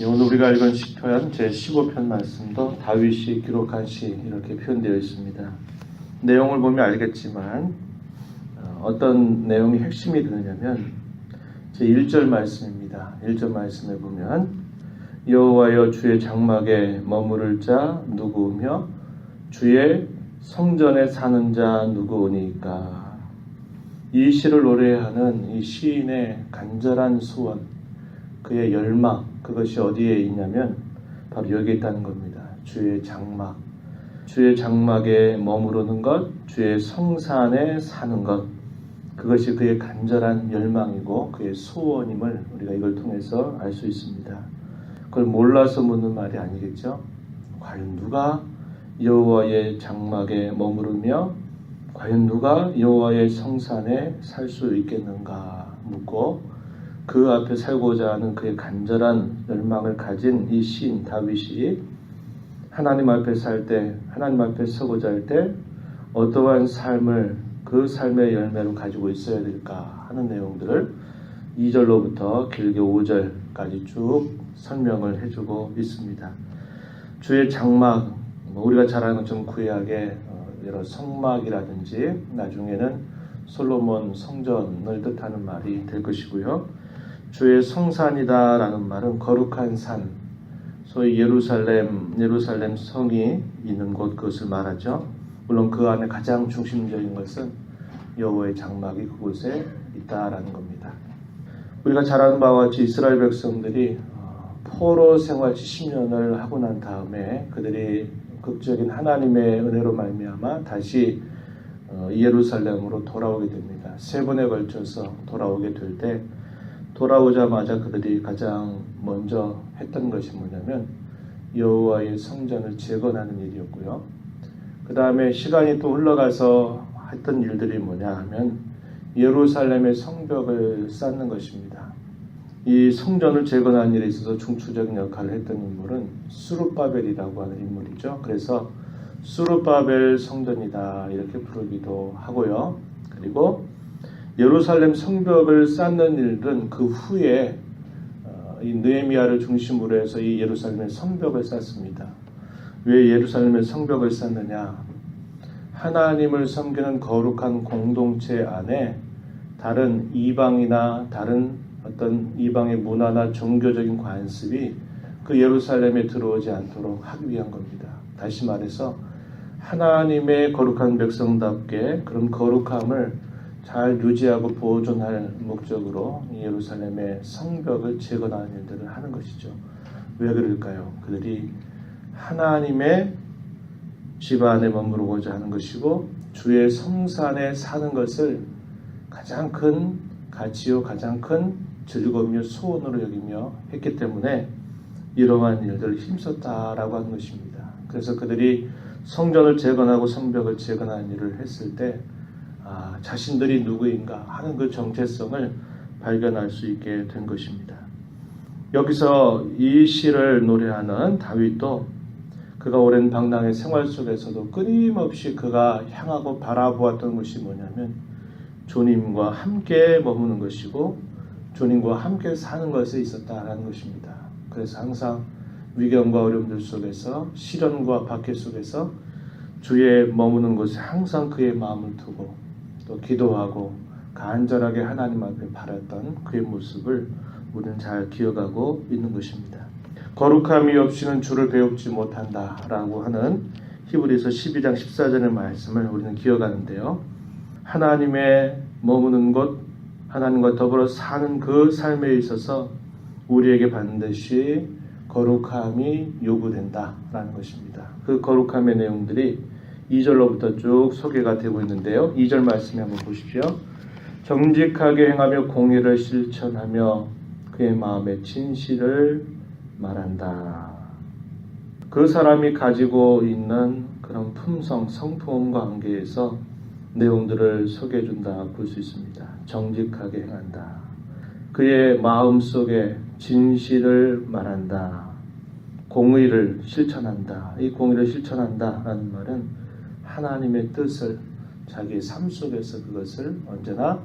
오늘 우리가 읽은 시편 제15편 말씀도 다윗이 기록한 시 이렇게 표현되어 있습니다. 내용을 보면 알겠지만 어떤 내용이 핵심이 되느냐면 제1절 말씀입니다. 1절 말씀에 보면 여호와여 주의 장막에 머무를 자 누구며 주의 성전에 사는 자 누구오니까. 이 시를 노래하는 이 시인의 간절한 소원, 그의 열망, 그것이 어디에 있냐면 바로 여기에 있다는 겁니다. 주의 장막, 주의 장막에 머무르는 것, 주의 성산에 사는 것, 그것이 그의 간절한 열망이고 그의 소원임을 우리가 이걸 통해서 알 수 있습니다. 그걸 몰라서 묻는 말이 아니겠죠. 과연 누가 여호와의 장막에 머무르며 과연 누가 여호와의 성산에 살 수 있겠는가 묻고 그 앞에 살고자 하는 그의 간절한 열망을 가진 이 시인 다윗이 하나님 앞에 살 때, 하나님 앞에 서고자 할 때 어떠한 삶을 그 삶의 열매로 가지고 있어야 될까 하는 내용들을 2절로부터 길게 5절까지 쭉 설명을 해주고 있습니다. 주의 장막, 우리가 잘 아는 것처럼 구약의 여러 성막이라든지 나중에는 솔로몬 성전을 뜻하는 말이 될 것이고요. 주의 성산이다라는 말은 거룩한 산, 소위 예루살렘 성이 있는 곳, 그것을 말하죠. 물론 그 안에 가장 중심적인 것은 여호와의 장막이 그곳에 있다라는 겁니다. 우리가 잘 아는 바와 같이 이스라엘 백성들이 포로 생활 70년을 하고 난 다음에 그들이 극적인 하나님의 은혜로 말미암아 다시 예루살렘으로 돌아오게 됩니다. 3번에 걸쳐서 돌아오게 될 때 돌아오자마자 그들이 가장 먼저 했던 것이 뭐냐면 여호와의 성전을 재건하는 일이었고요. 그 다음에 시간이 또 흘러가서 했던 일들이 뭐냐 하면 예루살렘의 성벽을 쌓는 것입니다. 이 성전을 재건하는 일에 있어서 중추적인 역할을 했던 인물은 스룹바벨이라고 하는 인물이죠. 그래서 스룹바벨 성전이다 이렇게 부르기도 하고요. 그리고 예루살렘 성벽을 쌓는 일은 그 후에 이 느헤미야를 중심으로 해서 이 예루살렘의 성벽을 쌓습니다. 왜 예루살렘의 성벽을 쌓느냐? 하나님을 섬기는 거룩한 공동체 안에 다른 이방이나 다른 어떤 이방의 문화나 종교적인 관습이 그 예루살렘에 들어오지 않도록 하기 위한 겁니다. 다시 말해서 하나님의 거룩한 백성답게 그런 거룩함을 잘 유지하고 보존할 목적으로 예루살렘의 성벽을 재건하는 일들을 하는 것이죠. 왜 그럴까요? 그들이 하나님의 집 안에 머무르고자 하는 것이고 주의 성산에 사는 것을 가장 큰 가치요, 가장 큰 즐거움이요, 소원으로 여기며 했기 때문에 이러한 일들을 힘썼다라고 하는 것입니다. 그래서 그들이 성전을 재건하고 성벽을 재건하는 일을 했을 때 자신들이 누구인가 하는 그 정체성을 발견할 수 있게 된 것입니다. 여기서 이 시를 노래하는 다윗도 그가 오랜 방랑의 생활 속에서도 끊임없이 그가 향하고 바라보았던 것이 뭐냐면 주님과 함께 머무는 것이고 주님과 함께 사는 것에 있었다라는 것입니다. 그래서 항상 위경과 어려움들 속에서 시련과 박해 속에서 주의 머무는 곳에 항상 그의 마음을 두고 또 기도하고 간절하게 하나님 앞에 바랐던 그의 모습을 우리는 잘 기억하고 있는 것입니다. 거룩함이 없이는 주를 배웁지 못한다라고 하는 히브리서 12장 14절의 말씀을 우리는 기억하는데요. 하나님의 머무는 곳, 하나님과 더불어 사는 그 삶에 있어서 우리에게 반드시 거룩함이 요구된다라는 것입니다. 그 거룩함의 내용들이 2절로부터 쭉 소개가 되고 있는데요. 2절 말씀에 한번 보십시오. 정직하게 행하며 공의를 실천하며 그의 마음에 진실을 말한다. 그 사람이 가지고 있는 그런 품성, 성품과 관계에서 내용들을 소개해 준다 볼 수 있습니다. 정직하게 행한다. 그의 마음속에 진실을 말한다. 공의를 실천한다. 이 공의를 실천한다라는 말은 하나님의 뜻을 자기의 삶 속에서 그것을 언제나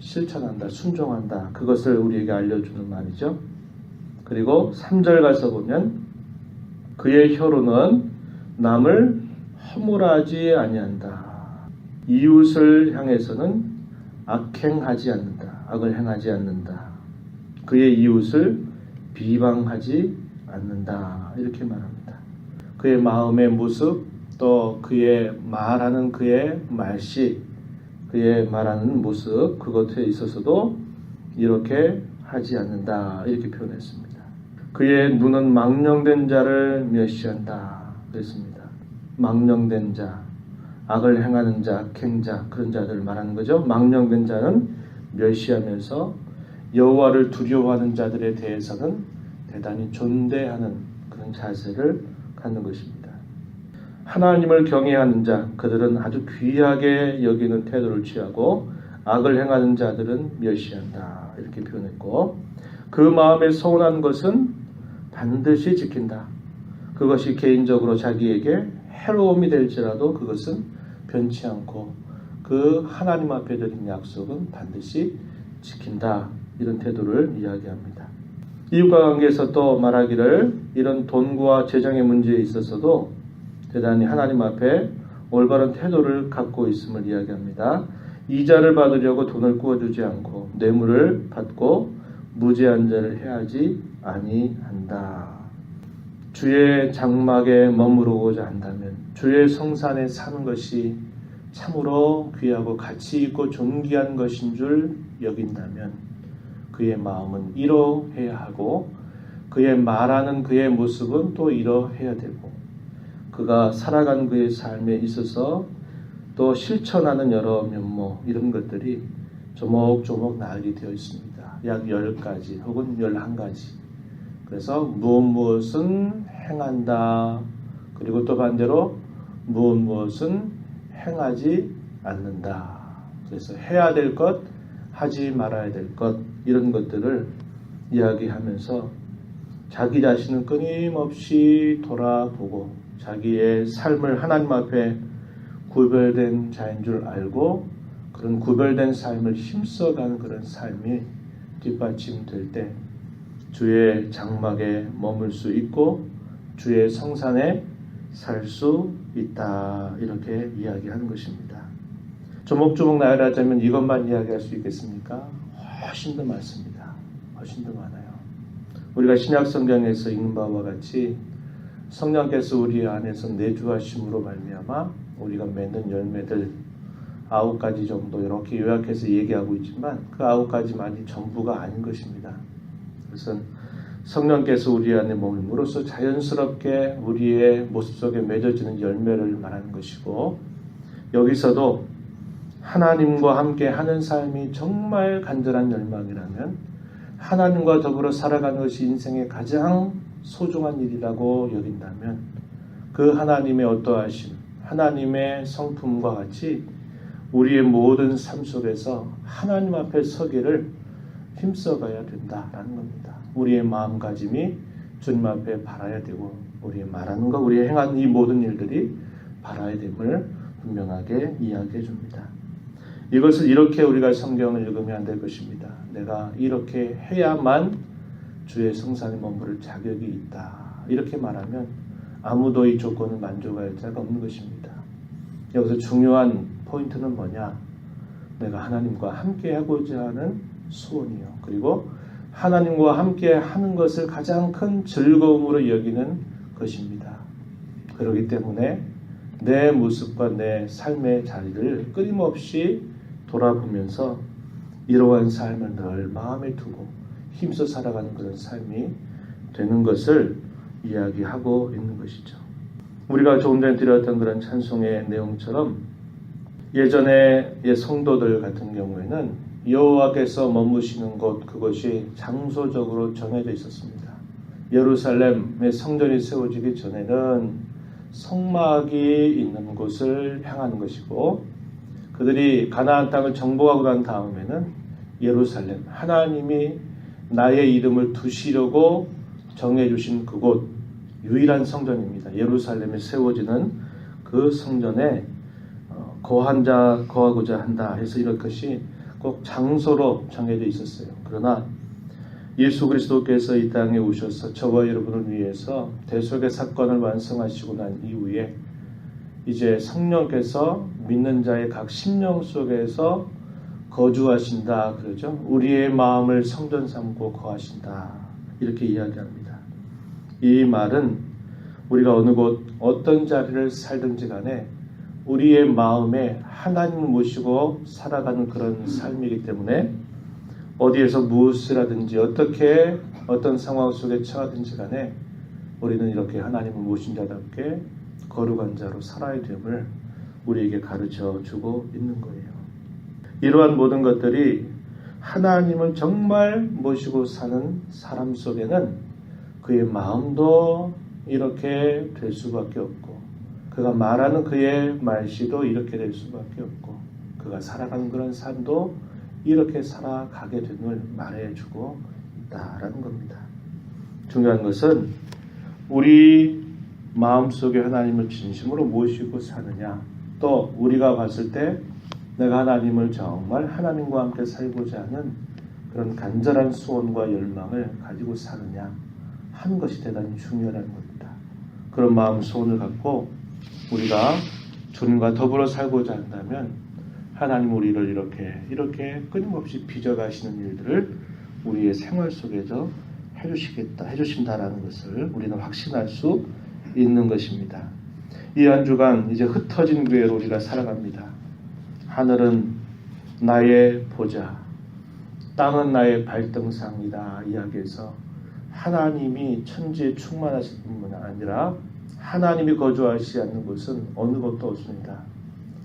실천한다, 순종한다. 그것을 우리에게 알려주는 말이죠. 그리고 3절 가서 보면 그의 혀로는 남을 허물하지 아니한다. 이웃을 향해서는 악행하지 않는다. 악을 행하지 않는다. 그의 이웃을 비방하지 않는다. 이렇게 말합니다. 그의 마음의 모습, 또 그의 말하는 그의 말씨, 그의 말하는 모습, 그것에 있어서도 이렇게 하지 않는다. 이렇게 표현했습니다. 그의 눈은 망령된 자를 멸시한다. 그랬습니다. 망령된 자, 악을 행하는 자, 악행자, 그런 자들을 말하는 거죠. 망령된 자는 멸시하면서 여호와를 두려워하는 자들에 대해서는 대단히 존대하는 그런 자세를 갖는 것입니다. 하나님을 경외하는 자, 그들은 아주 귀하게 여기는 태도를 취하고 악을 행하는 자들은 멸시한다. 이렇게 표현했고, 그 마음에 서운한 것은 반드시 지킨다. 그것이 개인적으로 자기에게 해로움이 될지라도 그것은 변치 않고 그 하나님 앞에 드린 약속은 반드시 지킨다. 이런 태도를 이야기합니다. 이웃과 관계에서 또 말하기를 이런 돈과 재정의 문제에 있어서도 대단히 하나님 앞에 올바른 태도를 갖고 있음을 이야기합니다. 이자를 받으려고 돈을 구워주지 않고 뇌물을 받고 무죄한 자를 해하지 아니한다. 주의 장막에 머무르고자 한다면 주의 성산에 사는 것이 참으로 귀하고 가치 있고 존귀한 것인 줄 여긴다면 그의 마음은 이러해야 하고 그의 말하는 그의 모습은 또 이러해야 되고 그가 살아간 그의 삶에 있어서 또 실천하는 여러 면모 이런 것들이 조목조목 나열이 되어 있습니다. 약 10가지 혹은 11가지. 그래서 무엇은 행한다. 그리고 또 반대로 무엇은 행하지 않는다. 그래서 해야 될 것, 하지 말아야 될 것 이런 것들을 이야기하면서 자기 자신은 끊임없이 돌아보고 자기의 삶을 하나님 앞에 구별된 자인 줄 알고 그런 구별된 삶을 힘써가는 그런 삶이 뒷받침될 때 주의 장막에 머물 수 있고 주의 성산에 살 수 있다. 이렇게 이야기하는 것입니다. 조목조목 나열하자면 이것만 이야기할 수 있겠습니까? 훨씬 더 많습니다. 훨씬 더 많아요. 우리가 신약 성경에서 읽는 바와 같이 성령께서 우리 안에서 내주하심으로 말미암아 우리가 맺는 열매들 9가지 정도 이렇게 요약해서 얘기하고 있지만 그 9가지만이 전부가 아닌 것입니다. 그것은 성령께서 우리 안에 머물므로써 자연스럽게 우리의 모습 속에 맺어지는 열매를 말하는 것이고 여기서도 하나님과 함께 하는 삶이 정말 간절한 열망이라면 하나님과 더불어 살아가는 것이 인생의 가장 소중한 일이라고 여긴다면 그 하나님의 어떠하심, 하나님의 성품과 같이 우리의 모든 삶 속에서 하나님 앞에 서기를 힘써가야 된다라는 겁니다. 우리의 마음가짐이 주님 앞에 바라야 되고 우리의 말하는 것, 우리의 행하는 이 모든 일들이 바라야 됨을 분명하게 이야기해 줍니다. 이것을 이렇게 우리가 성경을 읽으면 안 될 것입니다. 내가 이렇게 해야만 주의 성산에 머무를 자격이 있다. 이렇게 말하면 아무도 이 조건을 만족할 자가 없는 것입니다. 여기서 중요한 포인트는 뭐냐? 내가 하나님과 함께 하고자 하는 소원이요. 그리고 하나님과 함께 하는 것을 가장 큰 즐거움으로 여기는 것입니다. 그렇기 때문에 내 모습과 내 삶의 자리를 끊임없이 돌아보면서 이러한 삶을 늘 마음에 두고 힘써 살아가는 그런 삶이 되는 것을 이야기하고 있는 것이죠. 우리가 조금 전에 드렸던 그런 찬송의 내용처럼 예전에 성도들 같은 경우에는 여호와께서 머무시는 곳 그것이 장소적으로 정해져 있었습니다. 예루살렘의 성전이 세워지기 전에는 성막이 있는 곳을 향하는 것이고 그들이 가나안 땅을 정복하고 난 다음에는 예루살렘 하나님이 나의 이름을 두시려고 정해주신 그곳 유일한 성전입니다. 예루살렘에 세워지는 그 성전에 거하고자 한다 해서 이런 것이 꼭 장소로 정해져 있었어요. 그러나 예수 그리스도께서 이 땅에 오셔서 저와 여러분을 위해서 대속의 사건을 완성하시고 난 이후에 이제 성령께서 믿는 자의 각 심령 속에서 거주하신다 그러죠. 우리의 마음을 성전 삼고 거하신다 이렇게 이야기합니다. 이 말은 우리가 어느 곳 어떤 자리를 살든지 간에 우리의 마음에 하나님을 모시고 살아가는 그런 삶이기 때문에 어디에서 무엇을 하든지 어떻게 어떤 상황 속에 처하든지 간에 우리는 이렇게 하나님을 모신 자답게 거룩한 자로 살아야 됨을 우리에게 가르쳐 주고 있는 거예요. 이러한 모든 것들이 하나님을 정말 모시고 사는 사람 속에는 그의 마음도 이렇게 될 수밖에 없고 그가 말하는 그의 말씨도 이렇게 될 수밖에 없고 그가 살아가는 그런 삶도 이렇게 살아가게 됨을 말해주고 있다라는 겁니다. 중요한 것은 우리 마음속에 하나님을 진심으로 모시고 사느냐, 또 우리가 봤을 때 내가 하나님을 정말 하나님과 함께 살고자 하는 그런 간절한 소원과 열망을 가지고 사느냐 하는 것이 대단히 중요하다는 겁니다. 그런 마음 소원을 갖고 우리가 주님과 더불어 살고자 한다면 하나님 우리를 이렇게 끊임없이 빚어가시는 일들을 우리의 생활 속에서 해주신다라는 것을 우리는 확신할 수 있는 것입니다. 이 한 주간 이제 흩어진 교회로 우리가 살아갑니다. 하늘은 나의 보좌, 땅은 나의 발등상이다 이야기해서 하나님이 천지에 충만하실 뿐만 아니라 하나님이 거주하시지 않는 곳은 어느 곳도 없습니다.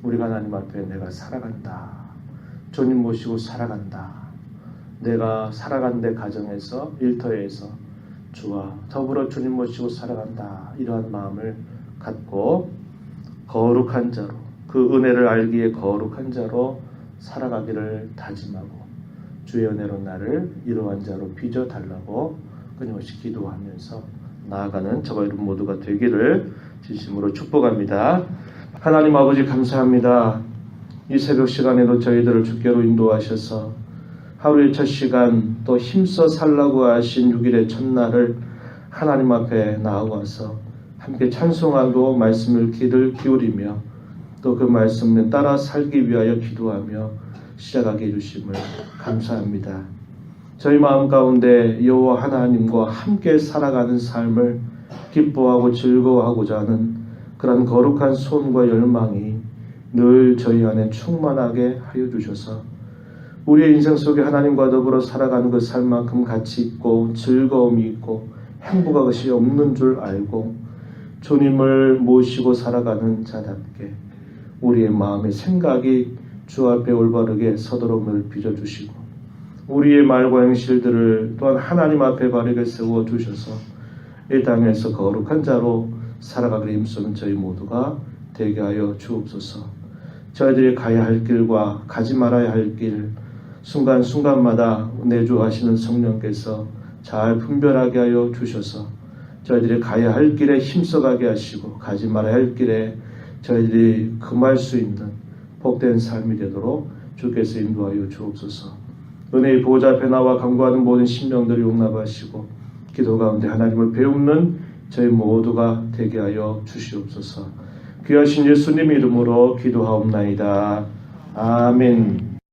우리가 하나님 앞에 내가 살아간다. 주님 모시고 살아간다. 내가 살아간 내 가정에서 일터에서 주와 더불어 주님 모시고 살아간다. 이러한 마음을 갖고 거룩한 자로 그 은혜를 알기에 거룩한 자로 살아가기를 다짐하고 주의 은혜로 나를 이러한 자로 빚어달라고 끊임없이 기도하면서 나아가는 저와 여러분 모두가 되기를 진심으로 축복합니다. 하나님 아버지 감사합니다. 이 새벽 시간에도 저희들을 주께로 인도하셔서 하루의 첫 시간 또 힘써 살라고 하신 6일의 첫날을 하나님 앞에 나와서 함께 찬송하고 말씀을 귀를 기울이며 또 그 말씀을 따라 살기 위하여 기도하며 시작하게 해주심을 감사합니다. 저희 마음 가운데 여호와 하나님과 함께 살아가는 삶을 기뻐하고 즐거워하고자 하는 그런 거룩한 소원과 열망이 늘 저희 안에 충만하게 하여 주셔서 우리의 인생 속에 하나님과 더불어 살아가는 그 삶만큼 가치 있고 즐거움이 있고 행복한 것이 없는 줄 알고 주님을 모시고 살아가는 자답게 우리의 마음의 생각이 주 앞에 올바르게 서도록 늘 빚어주시고 우리의 말과 행실들을 또한 하나님 앞에 바르게 세워주셔서 이 땅에서 거룩한 자로 살아가기를 힘쓰는 저희 모두가 되게 하여 주옵소서. 저희들이 가야 할 길과 가지 말아야 할 길 순간순간마다 내주하시는 성령께서 잘 분별하게 하여 주셔서 저희들이 가야 할 길에 힘써가게 하시고 가지 말아야 할 길에 저희들이 금할 수 있는 복된 삶이 되도록 주께서 인도하여 주옵소서. 은혜의 보좌 앞에 나와 간구하는 모든 심령들을 용납하시고 기도 가운데 하나님을 배우는 저희 모두가 되게 하여 주시옵소서. 귀하신 예수님 이름으로 기도하옵나이다. 아멘.